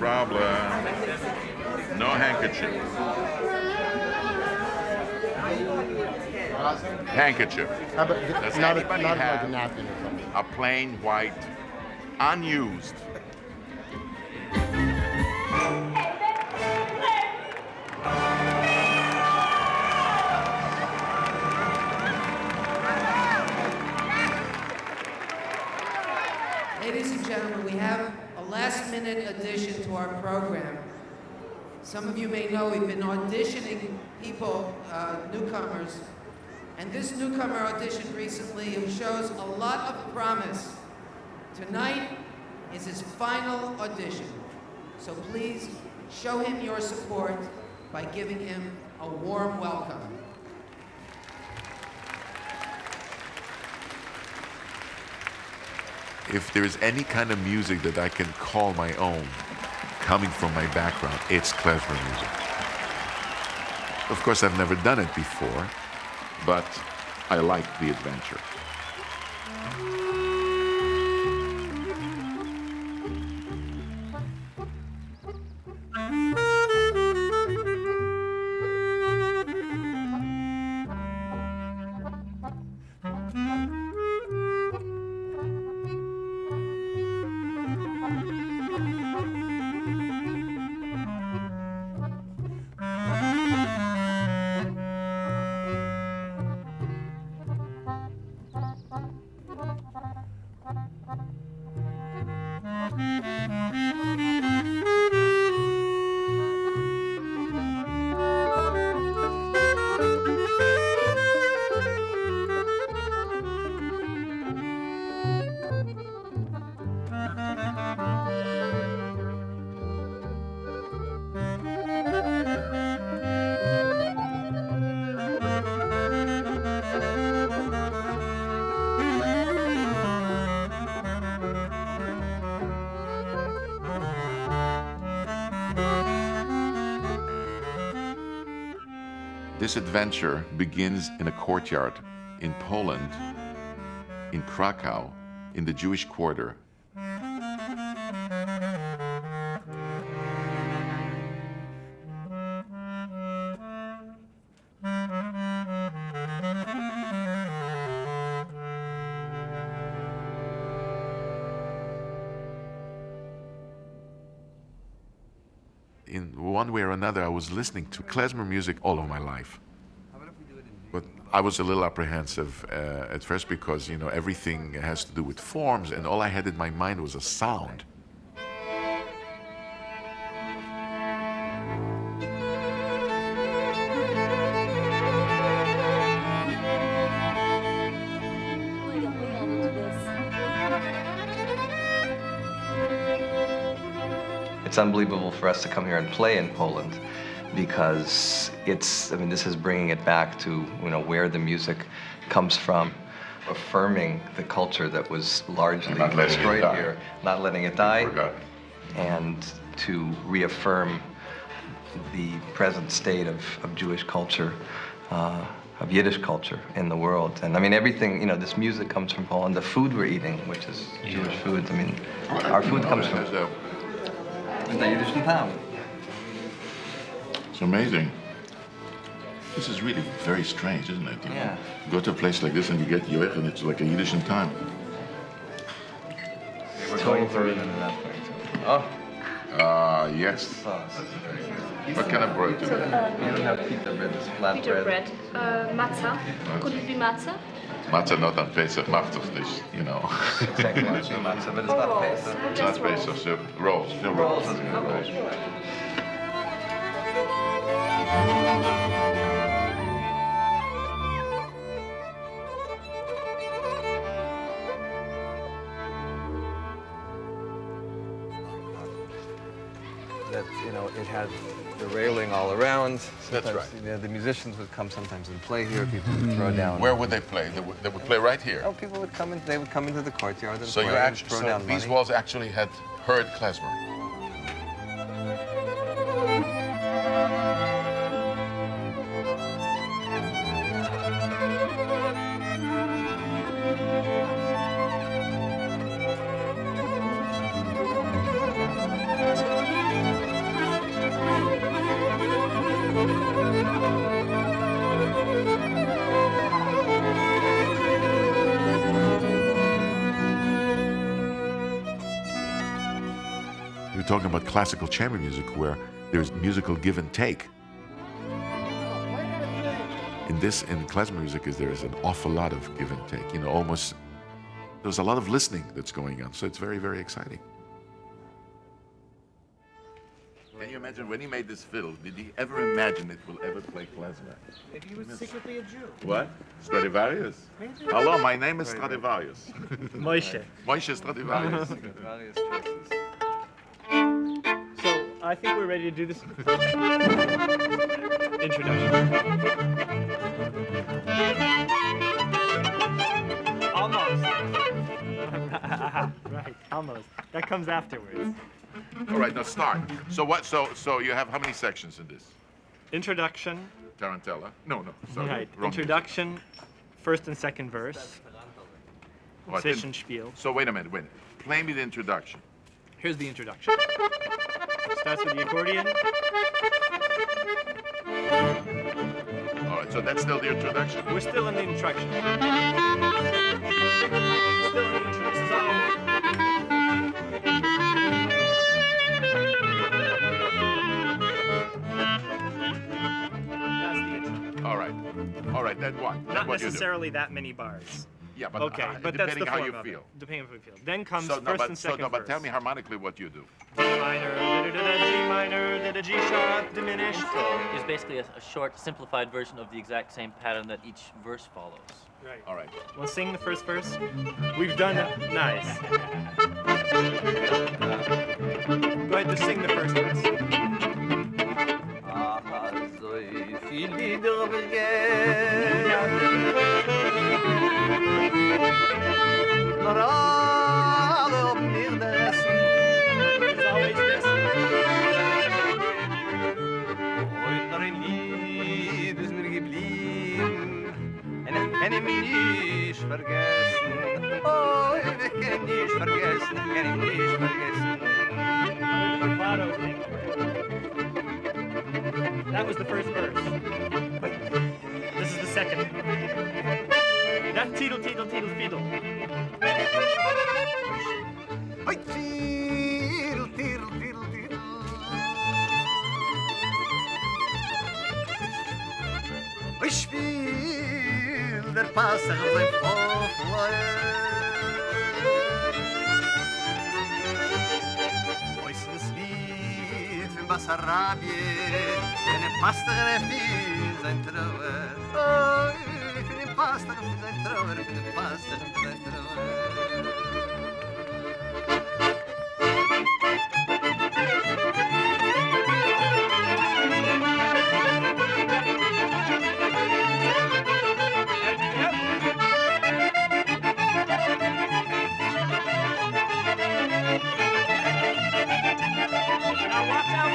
problem. No handkerchief. Handkerchief. Does Not anybody like a have napkin or something. a plain white, unused? Ladies and gentlemen, we have a last-minute addition to our program. Some of you may know we've been auditioning people, newcomers, and this newcomer auditioned recently who shows a lot of promise. Tonight is his final audition, so please show him your support by giving him a warm welcome. If there is any kind of music that I can call my own, coming from my background, it's klezmer music. Of course, I've never done it before, but I like the adventure. This adventure begins in a courtyard in Poland, in Krakow, in the Jewish quarter. In one way or another, I was listening to klezmer music all of my life. But I was a little apprehensive at first because, you know, everything has to do with forms, and all I had in my mind was a sound. It's unbelievable for us to come here and play in Poland because it's, I mean, this is bringing it back to, you know, where the music comes from, affirming the culture that was largely destroyed here, not letting it die, and to reaffirm the present state of Jewish culture, of Yiddish culture in the world. And I mean, everything, you know, this music comes from Poland. The food we're eating, which is Jewish food, I mean, our food comes from the Yiddish town. It's amazing. This is really very strange, isn't it? You know? You go to a place like this and you get yoich, and it's like a Yiddish in time. We're going through it in that way too. Oh. Yes. What kind of bread do you have? You don't have pita bread, it's flat Pita bread. Matzah. Could it be matzah? Matzah not on Pesach, macht doch nicht, you know. Exactly, matzah, but it's not Pesach. It's not Pesach, so rolls. No rolls. Rolls. That, you know, it had the railing all around. That's right. You know, the musicians would come sometimes and play here. People would throw down. Where would they play? They would play right here. Oh, people would come in. They would come into the courtyard and So play you and actually, throw so down these money. walls actually had heard klezmer. You're talking about classical chamber music where there's musical give and take. In klezmer music, there's an awful lot of give and take. You know, almost there's a lot of listening that's going on. So it's very, very exciting. Can you imagine when he made this fiddle? Did he ever imagine it will ever play klezmer? If he was secretly a Jew. What? Stradivarius? Hello, my name is Stradivarius. Moshe. Moshe Stradivarius. Various choices. So I think we're ready to do this. Introduction. Almost. Right, almost. That comes afterwards. All right, now start. So what? So you have how many sections in this? Introduction. Tarantella? No, sorry. Right. Wrong. Introduction, first and second verse. What? Zwischenspiel. So wait a minute. Play me the introduction. Here's the introduction. Starts with the accordion. All right, so that's still the introduction. We're still in the introduction. Still in the introduction. That's the intro. All right. Then what? Then Not what necessarily that many bars. You do? Yeah, but Okay, but that's the depending how form you of feel. it. Depending on how you feel. Then comes So first and second but verse. tell me harmonically what you do. D minor, G minor, G sharp, diminished. Intro is basically a short, simplified version of the exact same pattern that each verse follows. Right. All right. We'll sing the first verse. We've done it. Nice. Go ahead, just sing the first verse. There's always this. En ik ben niet vergessen. Oh, ik kan niet vergessen. Ik kan niet vergessen. Vibrato thing. That was the first verse. This is the second. That's teetle, teetle, teetle, fiddle. Oi, tirl, tirl, tirl, tirl. Oi, spiel der Passer sein Vorfleur. Oi, sens Lied von Basarabie, eine Pastor für sein Trauer. Oi, für den Pastor für sein Trauer, für den Pastor für sein Trauer. Now watch out.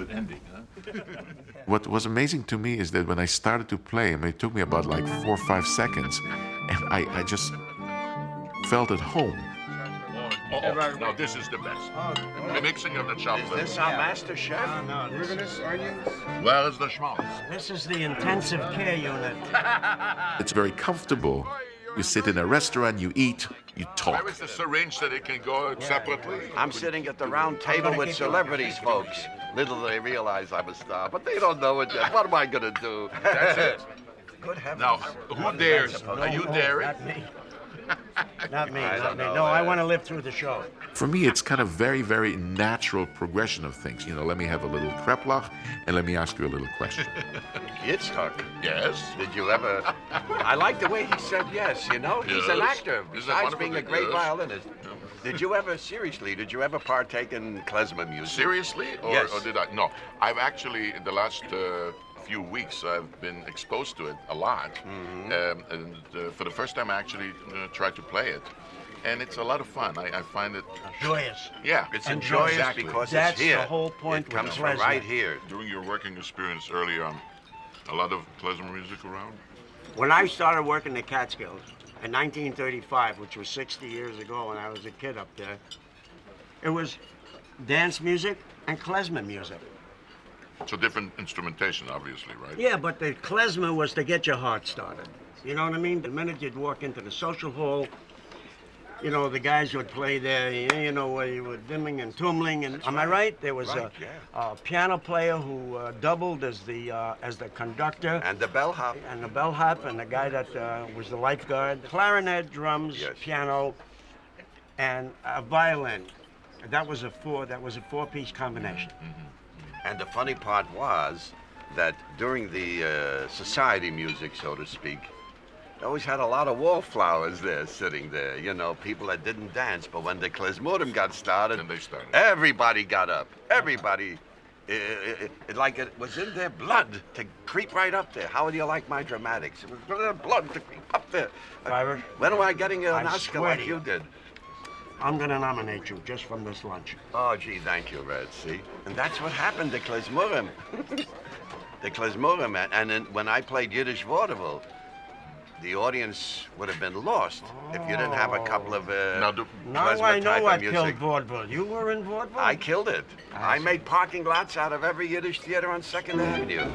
good ending, huh? What was amazing to me is that when I started to play, I mean, it took me about like 4 or 5 seconds, and I just felt at home. Now this is the best. The mixing of the chocolate. Is this our master chef? No, this, Where is the schmaltz? this is the intensive care unit. It's very comfortable. You sit in a restaurant, you eat, you Where talk. is the syringe that it can go separately? I'm sitting at the round table with celebrities, folks. Little do they realize I'm a star, but they don't know it yet. What am I gonna do? That's it. Good heavens. Now, who dares? Are you daring? Not me. Not me, I not don't me. know, No, I want to live through the show. For me, it's kind of very, very natural progression of things. You know, let me have a little kreplach, and let me ask you a little question. Itzhak, Yes. did you ever... I like the way he said yes, you know? He's an Yes. actor, Isn't that besides wonderful? being a great Yes. violinist. Did you ever partake in klezmer music? Seriously? Yes. Or did I? No. I've actually, in the last few weeks, I've been exposed to it a lot. And for the first time, I actually tried to play it. And it's a lot of fun. I find it... Joyous. Yeah. It's And enjoyous exactly. because That's it's here. the whole point It with comes from klezmer. right here. During your working experience early on, a lot of klezmer music around? When I started working the Catskills in 1935, which was 60 years ago when I was a kid up there, it was dance music and klezmer music. So different instrumentation, obviously, right? Yeah, but the klezmer was to get your heart started. You know what I mean? The minute you'd walk into the social hall, you know, the guys would play there, you know, where you were dimming and tumbling. And am I right? There was Right, a piano player who doubled as the conductor. And the bellhop. And the bellhop, and the guy that was the lifeguard. Clarinet, drums, Yes. piano, and a violin. That was a four-piece combination. And the funny part was that during the society music, so to speak, they always had a lot of wallflowers there sitting there, you know, people that didn't dance. But when the klezmorim got started, Then they started. everybody got up. Everybody, like it was in their blood to creep right up there. How do you like my dramatics? It was in their blood to creep up there. Irish, When am I getting an I Oscar swear like to you you. did? I'm gonna nominate you just from this lunch. Oh, gee, thank you, Red. See? And that's what happened to klezmorim. The klezmorim. And then when I played Yiddish vaudeville, the audience would have been lost if you didn't have a couple of Now, Now klezmer I know type what of killed music. vaudeville. You were in vaudeville? I killed it. I made parking lots out of every Yiddish theater on 2nd Avenue.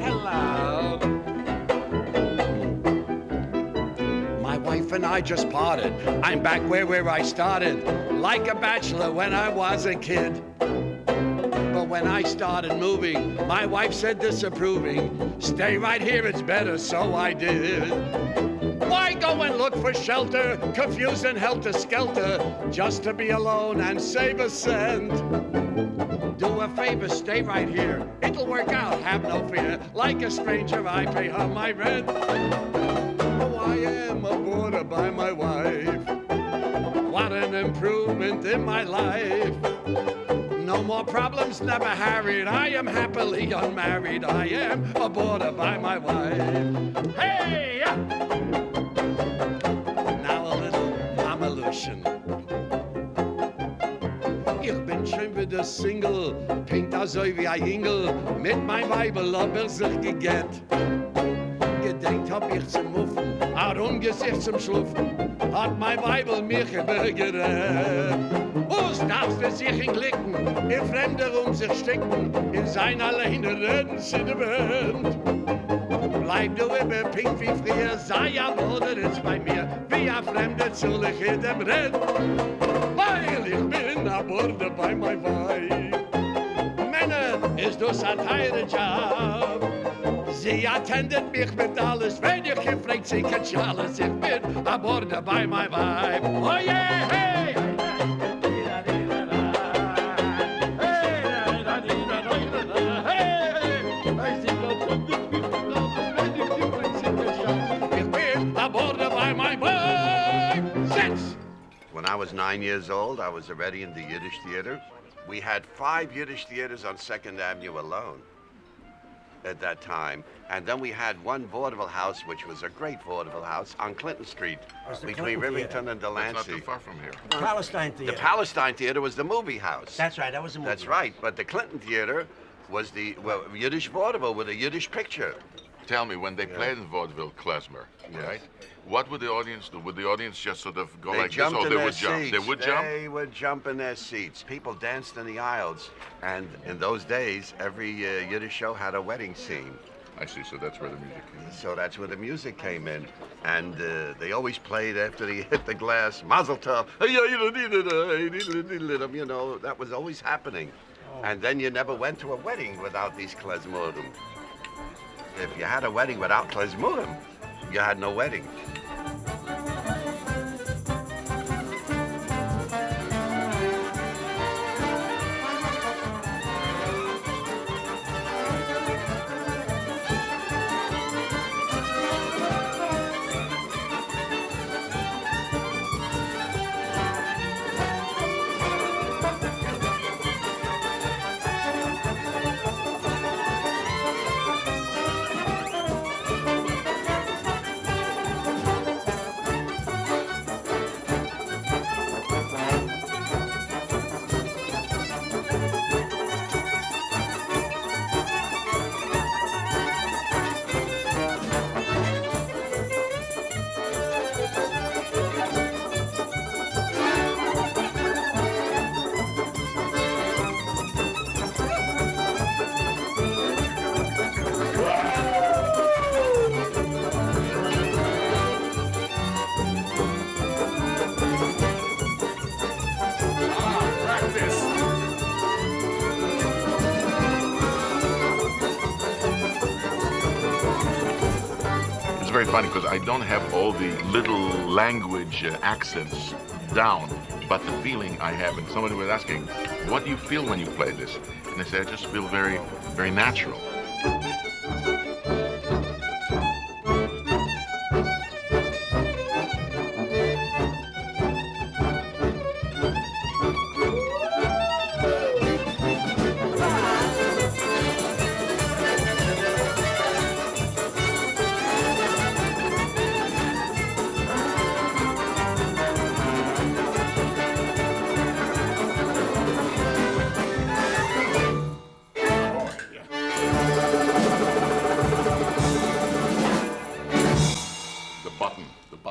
Hello. My wife and I just parted. I'm back where I started, like a bachelor when I was a kid. But when I started moving, my wife said disapproving, stay right here, it's better, so I did. Why go and look for shelter, confused and helter-skelter, just to be alone and save a cent? Do a favor, stay right here. It'll work out, have no fear. Like a stranger, I pay her my rent. Oh, I am a boarder by my wife. What an improvement in my life. No more problems, never harried. I am happily unmarried. I am a boarder by my wife. Hey! Now a little Mamelution. Ich bin schon wieder Single, pinkt also wie ein Engel, mit mein Weibel aber sich gegett. Gedenkt hab ich zum Muffen, Gesicht zum Schluffen, hat mein Weibel mich übergerät. Wo's darfst du sich hinglicken, ihr Fremder sich stecken, in sein alleine Reden in der Welt. Bleib du immer pink wie früher, sei am Boden jetzt bei mir, wie ein Fremder zulich in dem Reden. Weil ich bin an Bord bei mein Weib. Männer, ist das ein teurer Job. Sie attendet mich mit alles, wenn ich gefragt, sie kennt schon alles. Ich bin an Bord bei mein Weib. Oh yeah, hey! When I was 9 years old, I was already in the Yiddish theater. We had 5 Yiddish theaters on 2nd Avenue alone. at that time. And then we had one vaudeville house, which was a great vaudeville house on Clinton Street, Was the between Clinton Rivington and That's not Delancey. too far from here. Palestine The Theater. Palestine Theater was the movie house. That's right, that was a movie. That's right. But the Clinton Theater was the Yiddish vaudeville with a Yiddish picture. Tell me, when they played in vaudeville, klezmer, right? What would the audience do? Would the audience just sort of go They like this, jumped or in they their would jump? seats. They would jump? They would jump in their seats. People danced in the aisles. And in those days, every Yiddish show had a wedding scene. I see, so that's where the music came in. So that's where the music came in. And they always played after they hit the glass, Mazel Tov. You know, that was always happening. And then you never went to a wedding without these klezmorim. If you had a wedding without klezmorim, you had no wedding. It's very funny because I don't have all the little language accents down, but the feeling I have, and somebody was asking, what do you feel when you play this? And I say, I just feel very, very natural.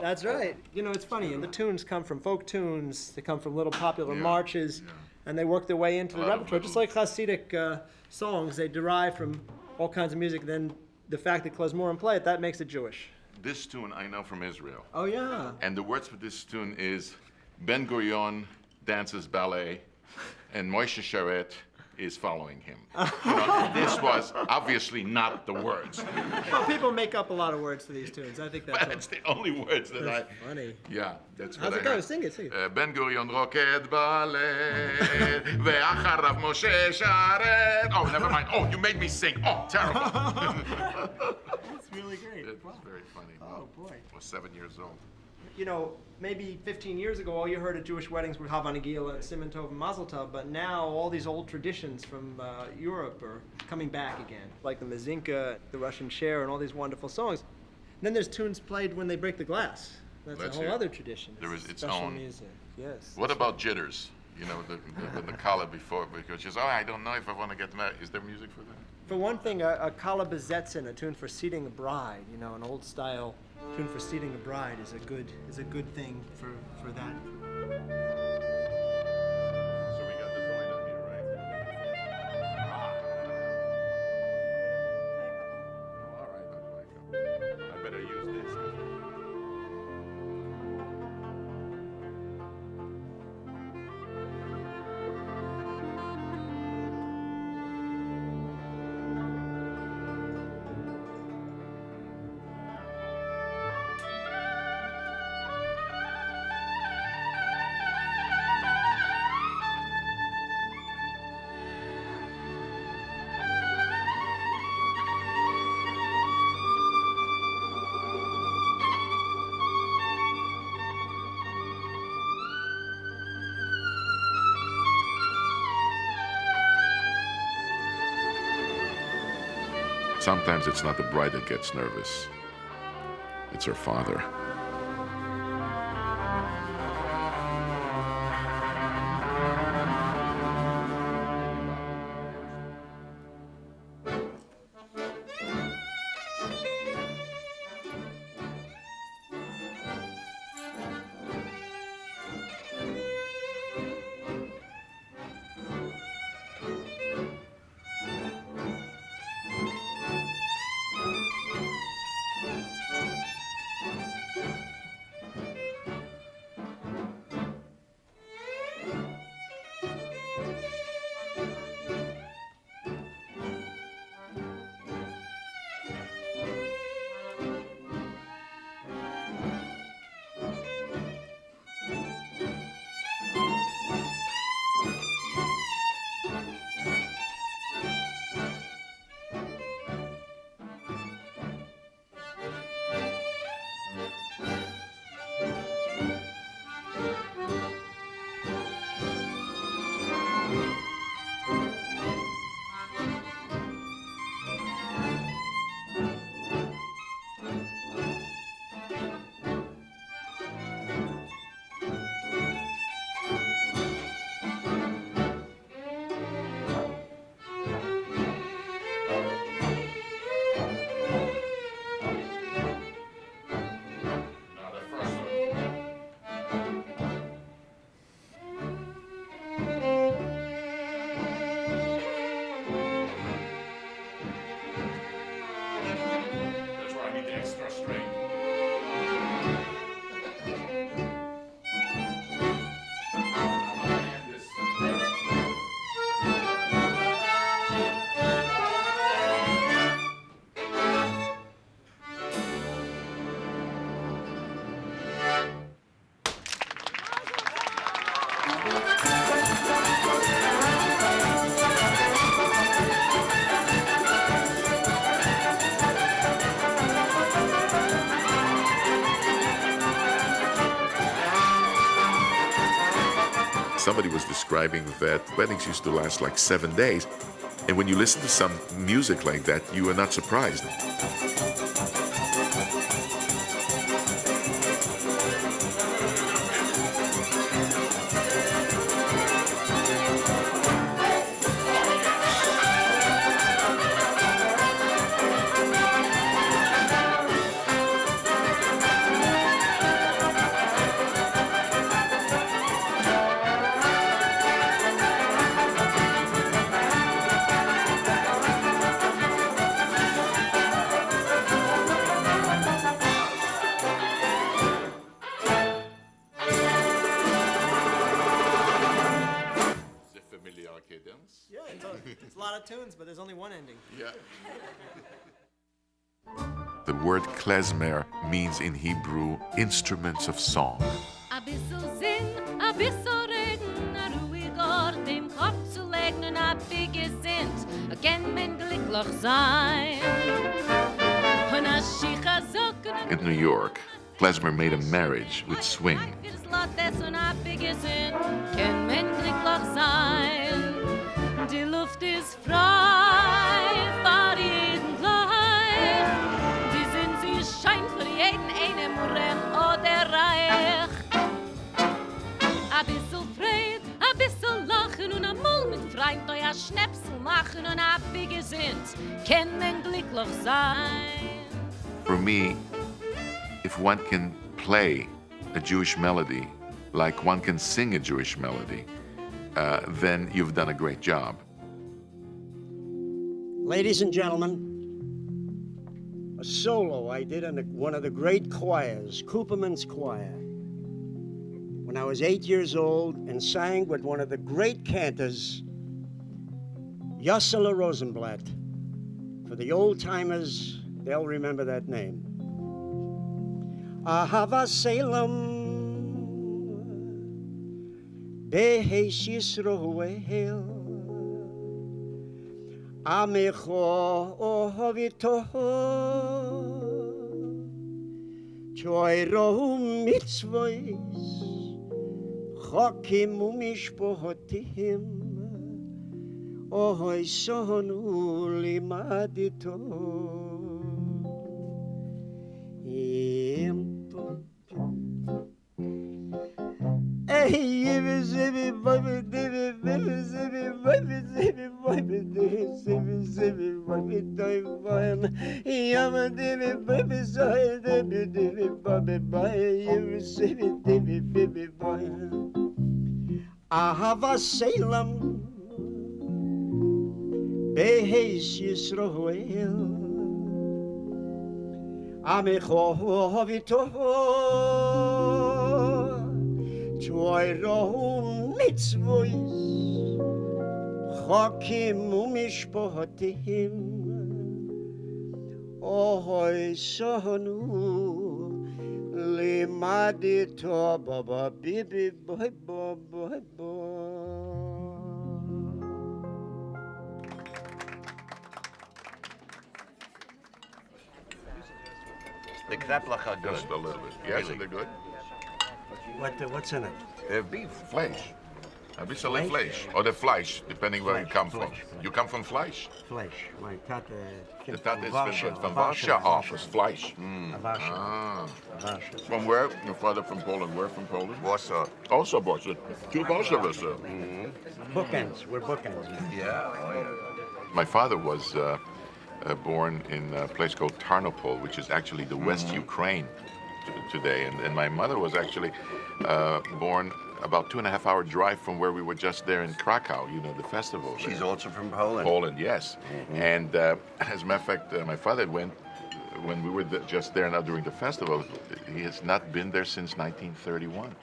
That's right. You know, it's funny. And the tunes come from folk tunes. They come from little popular marches, and they work their way into the repertoire. Just like Hasidic songs, they derive from all kinds of music. Then the fact that klezmorim play it, that makes it Jewish. This tune I know from Israel. Oh, yeah. And the words for this tune is Ben Gurion dances ballet, and Moshe Sharet is following him. You know, this was obviously not the words. Well, people make up a lot of words to these tunes. I think that's But it's the only words that That's funny. Yeah, that's How's what it I go? heard. Sing it, sing it. Ben Gurion roked ballet, ve'acharav Moshe Sharet. Oh, never mind. Oh, you made me sing. Oh, terrible. That's really great. It was very funny. Oh, boy. I was 7 years old. You know, maybe 15 years ago, all you heard at Jewish weddings were Hava Nagila and Simon Tov and Mazel Tov, but now all these old traditions from Europe are coming back again, like the Mazinka, the Russian Cher, and all these wonderful songs. And then there's tunes played when they break the glass. That's Let's a whole hear. other tradition. There is its special own. music. Yes. What about jitters? You know, the kala before, because she's, I don't know if I want to get married. Is there music for that? For one thing, a Kala Bezetzin, a tune for seating a bride, you know, an old style tune for seating a bride is a good thing for that. So we got the doina here, right? Oh, all right, I better use this. Sometimes it's not the bride that gets nervous, it's her father. Somebody was describing that weddings used to last like 7 days. And when you listen to some music like that, you are not surprised. Yeah, it's a lot of tunes, but there's only one ending. Yeah. The word klezmer means in Hebrew instruments of song. A bissel Sinn, a bissel Regen, a ruhig Ort im Kopf zu legen und a big Gesint, a kann man glücklich sein. Und a Schicha socken. In New York, klezmer made a marriage with swing. Und a big Gesint, kann man glücklich sein. Die Luft ist frei, für jeden gleich. Die Sinn, sie scheint für jeden einem Rem oder Reich. A bissel Freude, a bissel Lachen und a Moll mit Freund, euer Schnäpsel machen und a big Gesint, kann man glücklich sein. For me, if one can play a Jewish melody like one can sing a Jewish melody, then you've done a great job. Ladies and gentlemen, a solo I did in one of the great choirs, Cooperman's Choir, when I was 8 years old and sang with one of the great cantors, Yossele Rosenblatt. For the old-timers, they'll remember that name. Ahava Salem, Behesh Yisroel, Amecho Ohovito, Choiro Mitzvois, Chokim Umishpohotim, Oj sonu limadito. Hey, zibby, bubby, dibby, bibby, zibby, bubby, zibby, bubby, dibby, zibby, zibby, bubby, dibby, yama, dibby, bubby, soy, dibby, dibby, bubby, boy, zibby, dibby, bibby, boy. Ahava Salem, Behes Yisroel, Amichohovito, Twoiro mitzvois, Chokim umishpotim, Ohoi sonu, Limadito, Baba, Bibi, Boy, Boy, Boy, Boy. The knaplach are good. Just a little bit. Yes, Really? they're good. What's in it? Beef, flesh. A bissel of flesh. Or the fleisch, depending where you come from. You come from fleisch? Flesh. My tata The tat is from Warsaw office, fleisch. Ah. From where? Your father from Poland. Where from Poland? Warsaw. Also Warsaw. Two Warsaws. Bookends. We're bookends. Yeah, oh yeah. My father was born in a place called Tarnopol, which is actually the West Ukraine today. And my mother was actually born about 2.5 hour drive from where we were just there in Krakow, you know, the festival. She's also from Poland. Poland, yes. And as a matter of fact, my father went when we were just there now during the festival. He has not been there since 1931.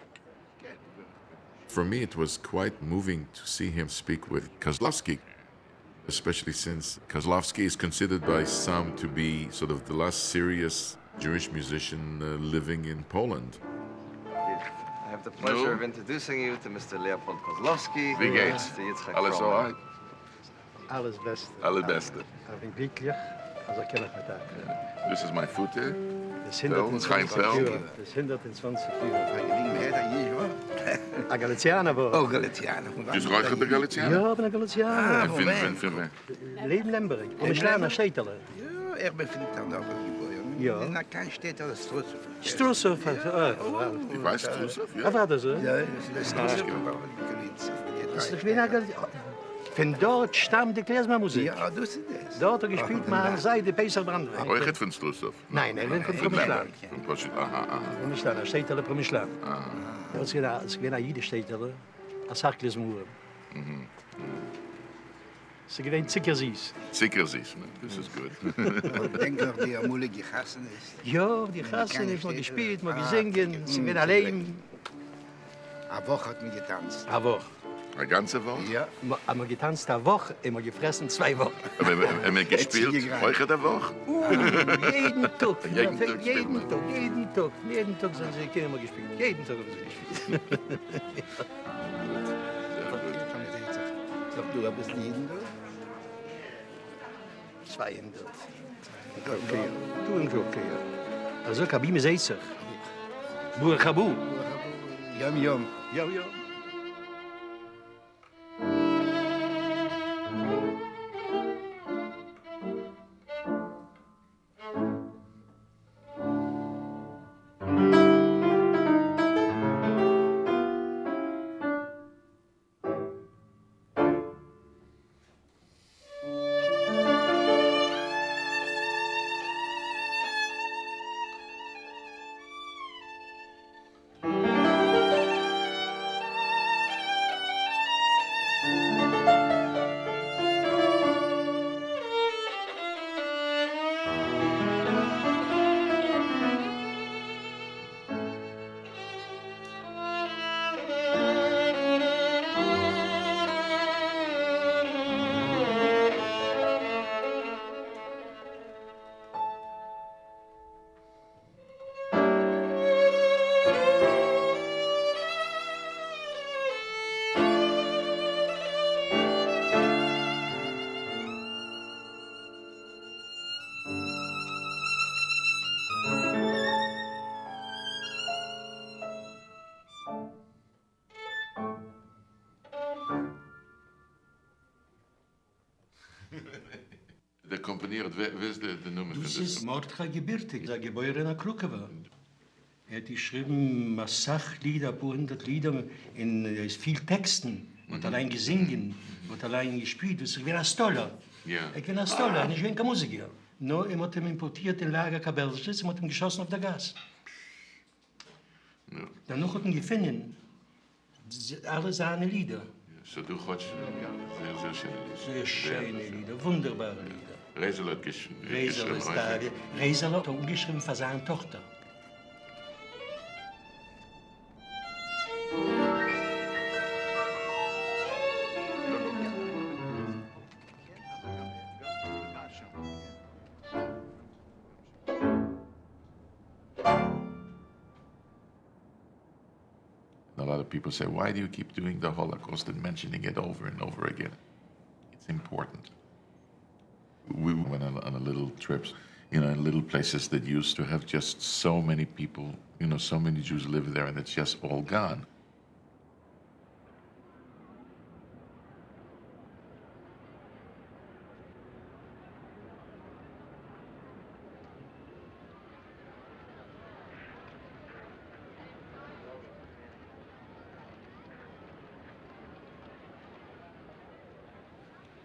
For me, it was quite moving to see him speak with Kozlovsky, especially since Kozlovsky is considered by some to be sort of the last serious Jewish musician living in Poland. I have the pleasure of introducing you to Mr. Leopold Kozlovsky. Wie geht's? Mr. Itzhak Alles Perlman. alright? Alles Beste. Alles Beste. Ik ben glücklich, als ik kennis met haar. This is my foot. Das 120 Scheinfeld. Euro. Das 120 Euro. Ik denk meer dan hier, hoor. A Galicianer war. Oh, Galicianer. Dus ruikt de Galicianer? Ja, ik ben een Galicianer. Vind. Leven Lemberg. Om een slaan naar Stetelen. Ja, ik ben van ook geboren. Ja. En dan kan je steeds als Strooshof. Strooshof. Ik weet Strooshof, ja. Wat hadden ze? Ja, dat is Strooshof. Dat is toch weer naar Van dort stammt die Klezmermusik. Ja, du sie das. Dort hat er gespielt, man sei die Pesach Brandwein. Oh, je gaat van Strooshof? Nein, er wird von Promischlan. Aha. Promischlan, er steht alle Promischlan. Als ik weer naar Jide steht, als Harklesmoer. Ze gewinnt Zickersies. Zickersies, das ist gut. Ik denk dat die moeilijk gegassen is. Ja, die gasten heeft maar gespielt, maar gesingen. Ze zijn alleen. Eine Woche hat mir getanzt. Eine Woche. Eine ganze Woche? Ja. Haben wir getanzt eine Woche, immer gefressen 2 Wochen. Haben wir gespielt heute der Woche? Jeden Tag. Jeden Tag spielt Jeden man. Tag, jeden Tag. Jeden Tag sind sie immer gespielt. Jeden Tag haben sie gespielt. Sag du, ein bisschen jeden Tag? 200. Okay. Du en okay. Also Kabine 60. Boer Gaboe. Yum, yum. Ja, ja. De componeert, wie is de nummer van Das dit? ist Mordechai gebürtig, der Geboren in Krukowa. Hat geschrieben, Massachlieder, ein paar hundert Lieder, ist viel Texten, und allein gesingen, und allein gespielt. Das ist wie ein Stoller. Ja. Ich bin ein Stoller, nicht wie ein Musiker. Nur, ich habe ihn importiert in Lager Kabelschitz, ich habe ihn geschossen auf der Gas. Ja. Danach hat ihn gefunden, alle seine Lieder. Zo doe God, ja, sehr schöne Lieder. Sehr schöne Lieder, wunderbare Lieder. Rezel hat geschrieben. Rezel ist da. Rezel hat umgeschrieben für seine Tochter. A lot of people say, why do you keep doing the Holocaust and mentioning it over and over again? It's important. We went on a little trips, in little places that used to have just so many people, so many Jews live there, and it's just all gone.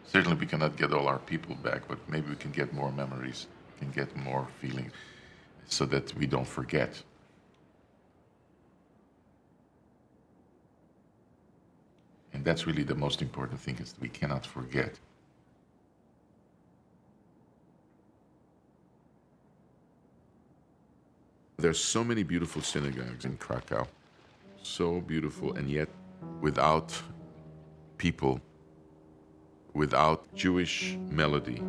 Certainly we cannot get all our people back, but maybe we can get more memories, can get more feeling, so that we don't forget. And that's really the most important thing, is we cannot forget. There's so many beautiful synagogues in Krakow, so beautiful, and yet without people, without Jewish melody.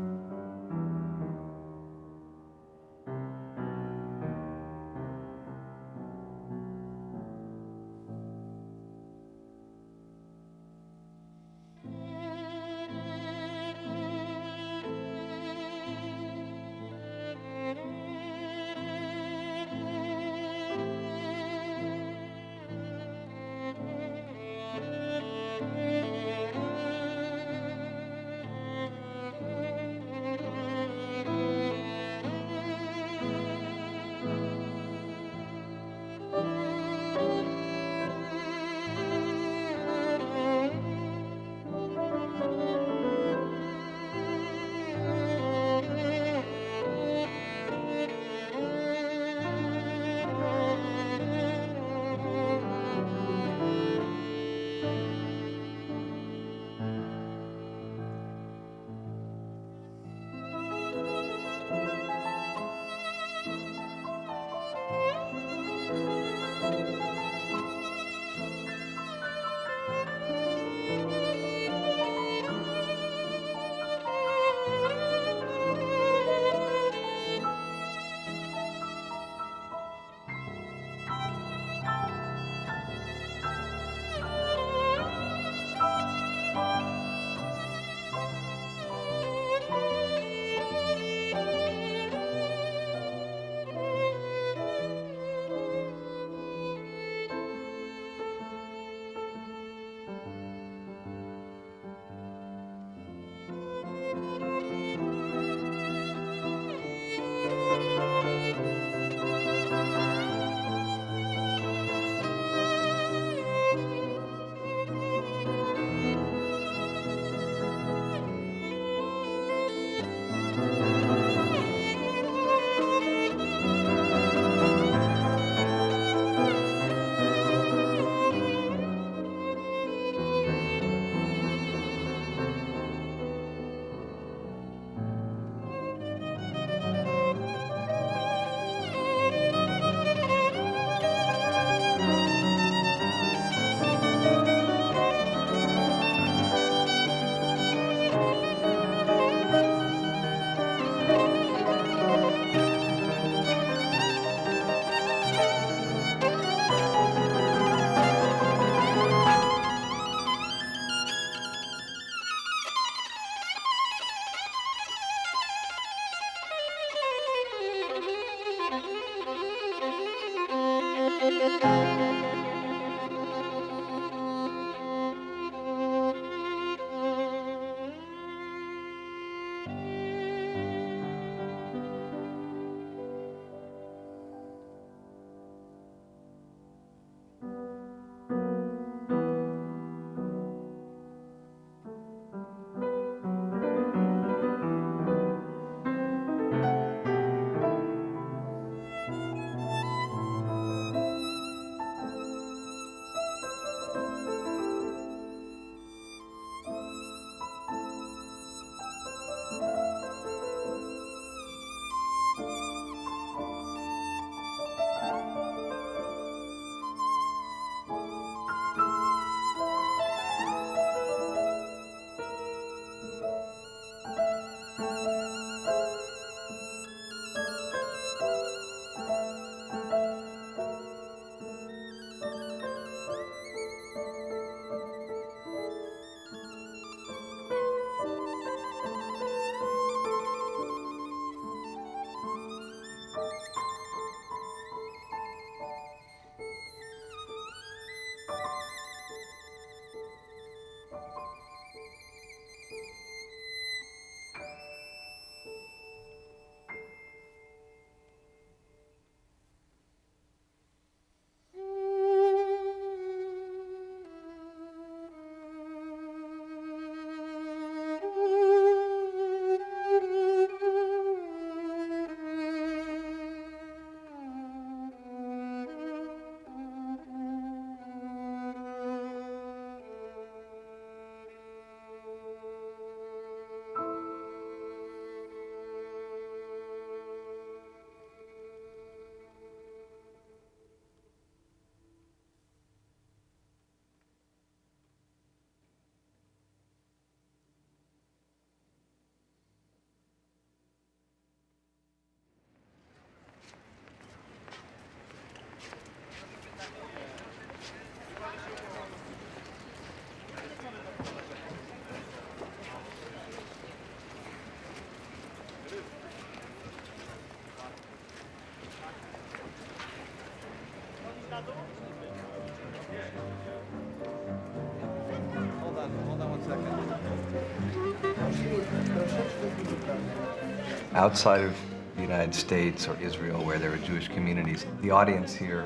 Outside of the United States or Israel, where there are Jewish communities, the audience here,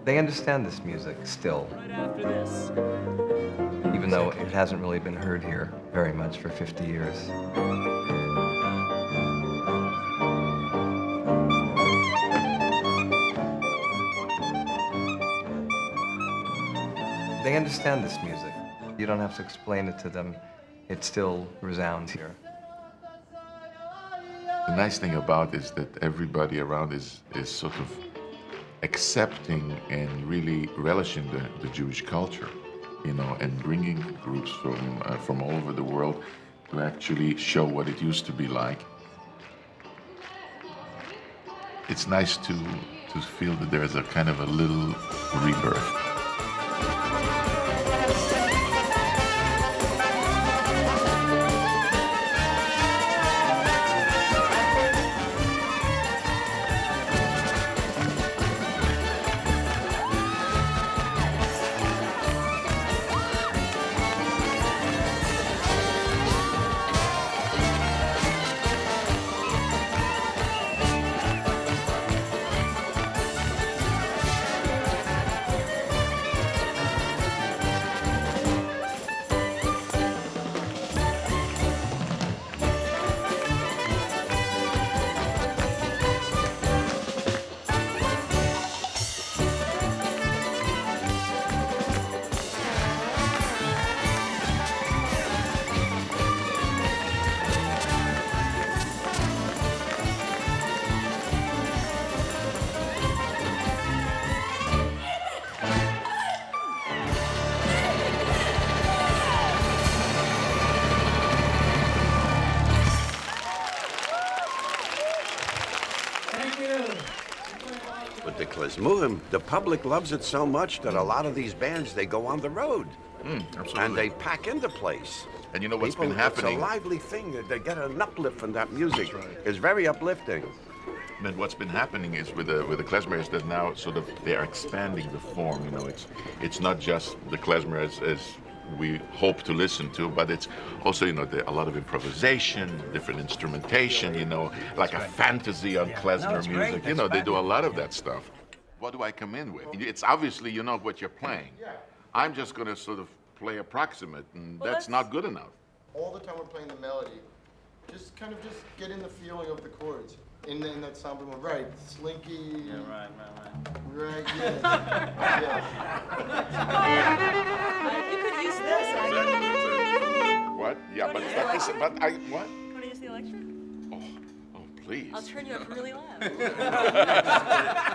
they understand this music still, After this. even though it hasn't really been heard here very much for 50 years. They understand this music. You don't have to explain it to them. It still resounds here. The nice thing about it is that everybody around is sort of accepting and really relishing the Jewish culture, you know, and bringing groups from all over the world to actually show what it used to be like. It's nice to feel that there is a kind of a little rebirth. But the klezmurim, the public loves it so much that a lot of these bands, they go on the road. Absolutely. And they pack in the place. And you know what's People, been happening? It's a lively thing. They get an uplift from that music. That's right. It's very uplifting. But what's been happening is with the klezmer is that now sort of they are expanding the form. You know, it's not just the klezmer as we hope to listen to, but it's also, you know, a lot of improvisation, different instrumentation. You know, like a fantasy on klezmer music. You know, they do a lot of that stuff. What do I come in with? It's obviously you know what you're playing. I'm just going to sort of play approximate, and that's not good enough. All the time we're playing the melody, just kind of get in the feeling of the chords. In that sample mode, right? Slinky. Yeah, right. Right. Yeah. You could use this. What? Yeah, but I what? Want to use the electric? Oh, please. I'll turn you up really loud.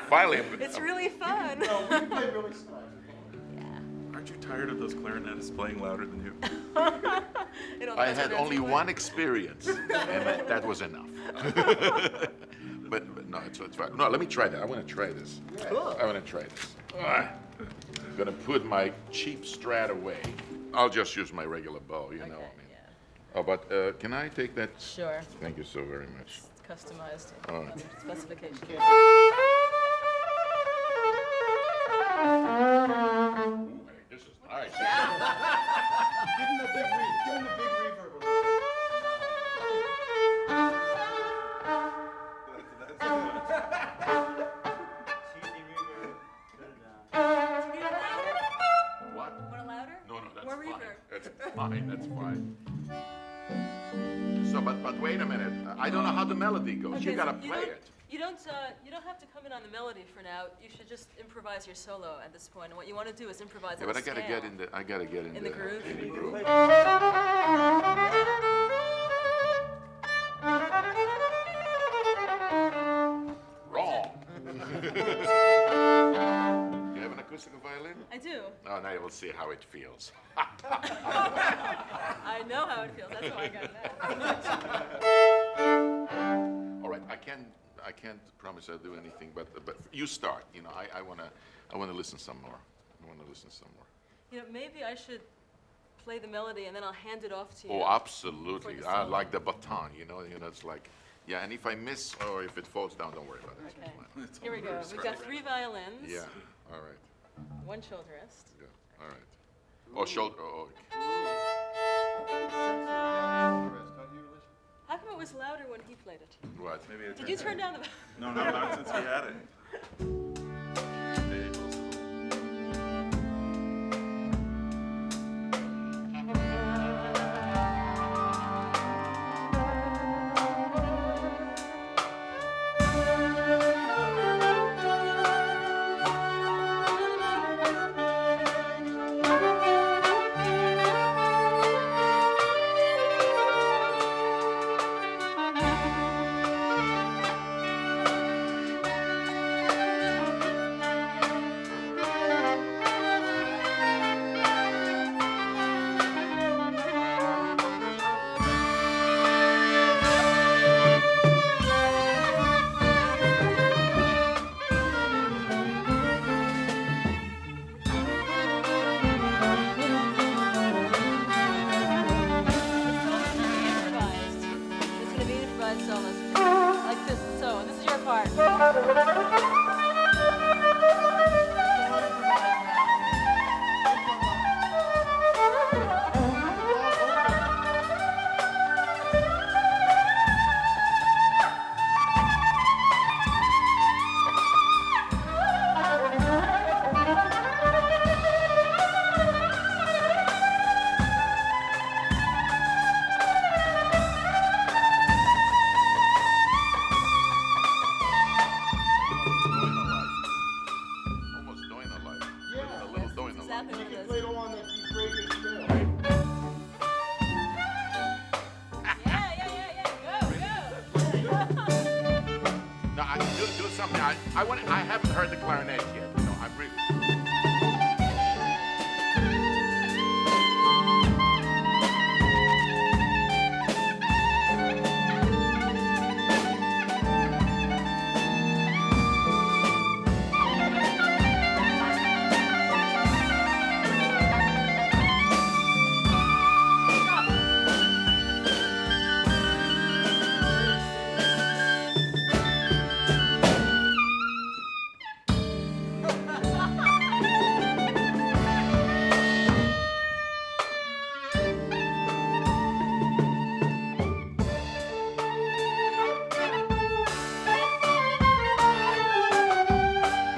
Finally. It's really fun. No, we play really slow. Aren't you tired of those clarinetists playing louder than you? I had only one experience, and that was enough. but no, it's fine. No, let me try that. I want to try this. Cool. I want to try this. I'm gonna put my cheap Strat away. I'll just use my regular bow, you know. I mean. Oh, but can I take that? Sure. Thank you so very much. It's customized All right. specification. This is nice. Give him the big reverb. What? Want it louder? No, that's More fine. reverb. That's fine. That's fine. So, but wait a minute. I don't know how the melody goes. Okay, You so gotta play it. You don't have to come in on the melody for now. You should just improvise your solo at this point. And what you want to do is improvise Yeah, on but a scale. I gotta get in the groove. In the groove. Wrong. You have an acoustical violin? I do. Oh, now we'll see how it feels. I know how it feels. That's how I got it. All right, I can't promise I'll do anything, but you start. You know, I wanna listen some more. You know, maybe I should play the melody and then I'll hand it off to you. Oh, absolutely. for the I solo. like the baton. You know, it's like, yeah. And if I miss or if it falls down, don't worry about it. Okay. Here we go. We've got 3 violins. Yeah. All right. 1 shoulderist. Yeah. All right. Oh, shoulder. Oh, okay. How come it it was louder when he played it. What? Maybe I Did you turn down the? No, not since he had it. I haven't heard the clarinet yet. No, I'm really.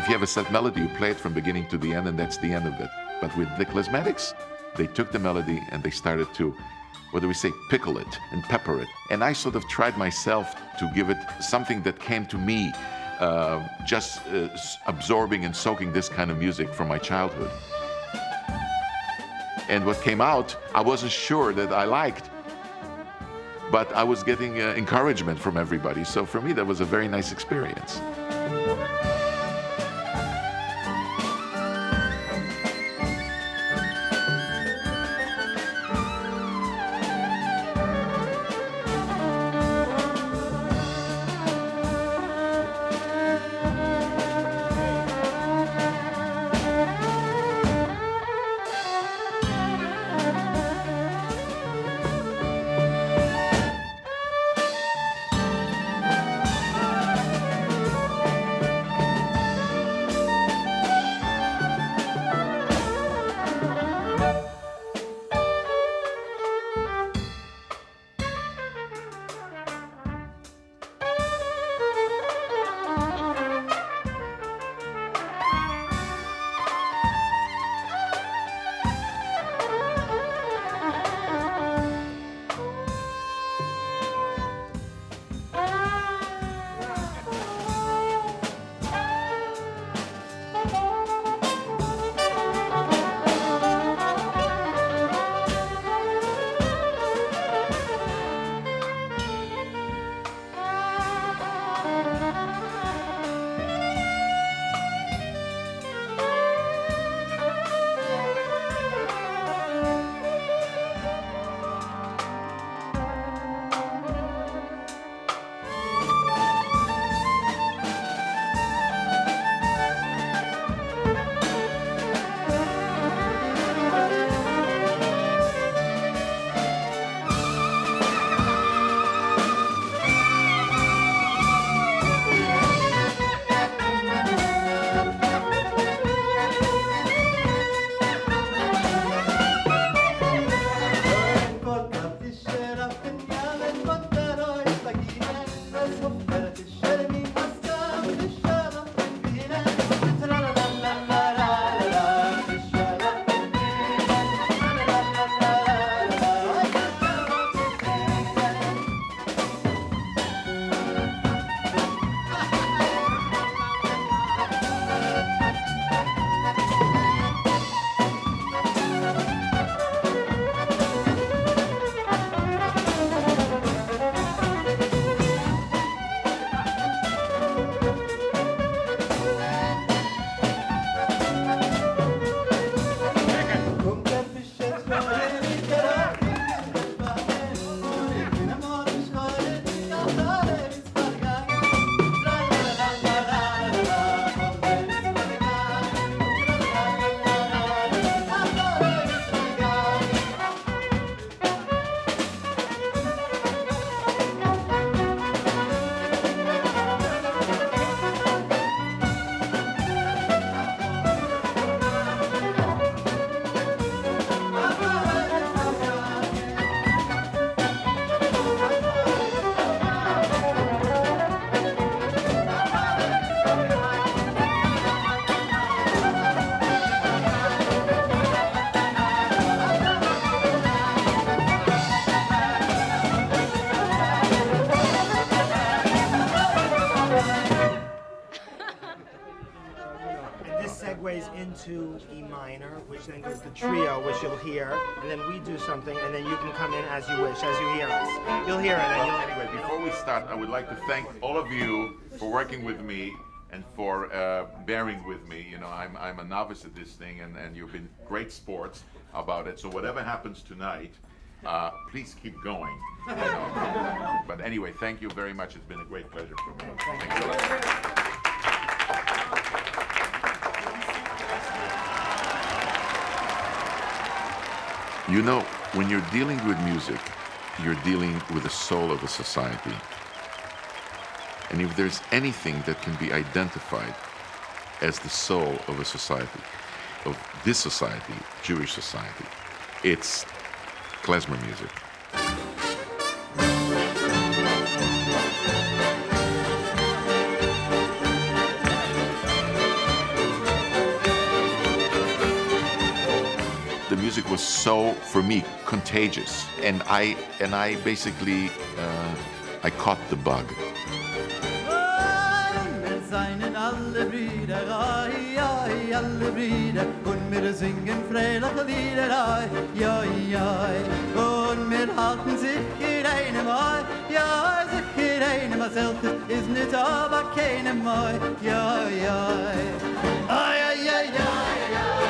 If you have a set melody, you play it from beginning to the end, and that's the end of it. But with the Klezmatics, they took the melody and they started to, what do we say, pickle it and pepper it. And I sort of tried myself to give it something that came to me, just absorbing and soaking this kind of music from my childhood. And what came out, I wasn't sure that I liked, but I was getting encouragement from everybody. So for me, that was a very nice experience. to E minor, which then goes to trio, which you'll hear, and then we do something, and then you can come in as you wish, as you hear us. You'll hear it. And you'll... Anyway, before we start, I would like to thank all of you for working with me and for bearing with me. You know, I'm a novice at this thing, and you've been great sports about it. So whatever happens tonight, please keep going. You know. But anyway, thank you very much. It's been a great pleasure for me. Thanks a lot. You know, when you're dealing with music, you're dealing with the soul of a society. And if there's anything that can be identified as the soul of a society, of this society, Jewish society, it's klezmer music. The music was so, for me, contagious, and I basically I caught the bug. Wir seien alle Brüder, ai, ai, alle Brüder, und wir singen freiliche Lieder, ai, ai, ai, und wir halten sich in einem Ei, ja, sich in einem Ei, selten ist nicht aber keinem Ei, ja, ja, ai, ai, ai, ai, ai.